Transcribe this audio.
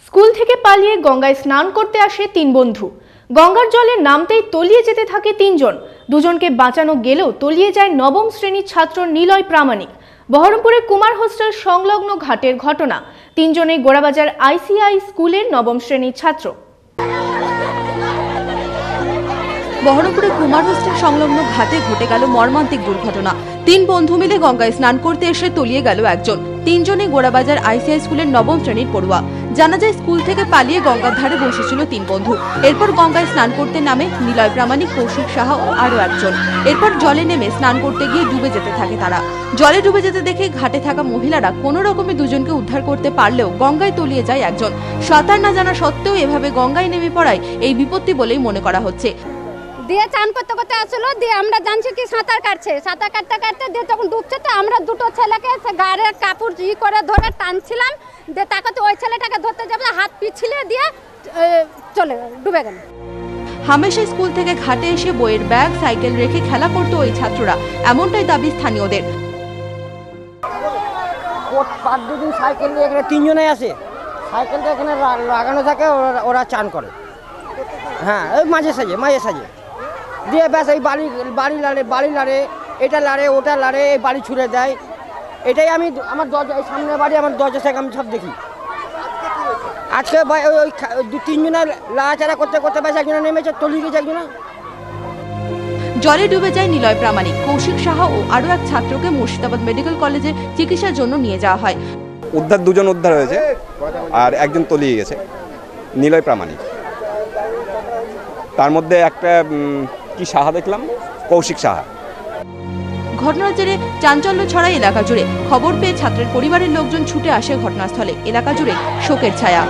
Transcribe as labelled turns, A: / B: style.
A: School থেকে পালিয়ে গঙ্গায় স্নান করতে আসে তিন বন্ধু। গঙ্গার জলে নামতেই তলিয়ে যেতে থাকে তিনজন। দুজনকে বাঁচানো গেলেও তলিয়ে যায় নবম শ্রেণীর ছাত্র নিলয় প্রামাণিক। বহরমপুরে কুমার হোস্টেল সংলগ্ন ঘাটের ঘটনা। তিনজনেই গোড়াবাজার আইসিআই স্কুলের নবম শ্রেণীর ছাত্র।
B: বহরমপুরে কুমার হোস্টেল সংলগ্ন ঘাটে ঘটে গেল মর্মান্তিক দুর্ঘটনা। তিন বন্ধু মিলে গঙ্গায় স্নান করতে এসে তলিয়ে গেল একজন। তিনজনে গোড়াবাজার আইসিআই স্কুলের নবম শ্রেণীর পড়ুয়া। জানা যায় স্কুল থেকে পালিয়ে গঙ্গার ধারে বসেছিল তিন বন্ধু। এরপর গঙ্গায় স্নান করতে নামে নিলয় প্রামাণিক, কৌশিক সাহা ও আরো একজন। এরপর জলে নেমে স্নান করতে গিয়ে ডুবে যেতে থাকে তারা। জলে ডুবে যেতে দেখে ঘাটে থাকা মহিলারা কোনো রকমে দুজনকে উদ্ধার করতে পারলেও গঙ্গায় তলিয়ে যায় একজন। সাঁতার না জানা সত্ত্বেও এভাবে গঙ্গায় নেমে পড়ায় এই বিপত্তি বলেই মনে করা হচ্ছে।
C: দিয়ে চান করতে করতে আসলো, দিয়ে আমরা জানছি কি সাঁতার কাটছে, সাঁতার কাটতে কাটতে দিয়ে যখন ডুবছে তো আমরা দুটো ছেলেকে গাড়ির কাপড় করে ধরে টানছিলাম। দিয়ে তাকাতে ওই ছেলেটাকে ধরতে যাবে, হাত পিছলে দিয়ে চলে ডুবে গেল।
B: হামেশা স্কুল থেকে ঘাটে এসে বইয়ের ব্যাগ, সাইকেল রেখে খেলা করতো ওই ছাত্ররা, এমনটাই দাবি স্থানীয়দের।
D: প্রতিদিন সাইকেল নিয়ে এখানে তিনজনে আসে, সাইকেলটা এখানে লাগানো থাকে, ওরা চান করে। হ্যাঁ, ওই মাঝে সাঝে দিয়ে ব্যাস এই বাড়ি লাড়ে, এটা লাড়ে ওটা লাড়ে, এই বাড়ি ছুঁড়ে দেয়। এটাই আমি আমার দরজা, এই সামনে বাড়ি, আমার দরজা থেকে আমি সব দেখি। আজকে ওই তিনজনের লাড়াচাড়া করতে করতে ব্যাস একজনে নেমেছে, তলিয়ে গেছে একজনে।
B: জলে ডুবে যায় নিলয় প্রামাণিক, কৌশিক সাহা ও আরো এক ছাত্রকে মুর্শিদাবাদ মেডিকেল কলেজে চিকিৎসার জন্য নিয়ে যাওয়া হয়।
E: দুজন উদ্ধার হয়েছে আর একজন তলিয়ে গেছে, নিলয় প্রামাণিক। তার মধ্যে একটা কি সাহা দেখলাম, কৌশিক সাহা।
B: ঘটনার জেরে চাঞ্চল্য ছড়ায় এলাকা জুড়ে। খবর পেয়ে ছাত্রের পরিবারের লোকজন ছুটে আসে ঘটনাস্থলে। এলাকা জুড়ে শোকের ছায়া।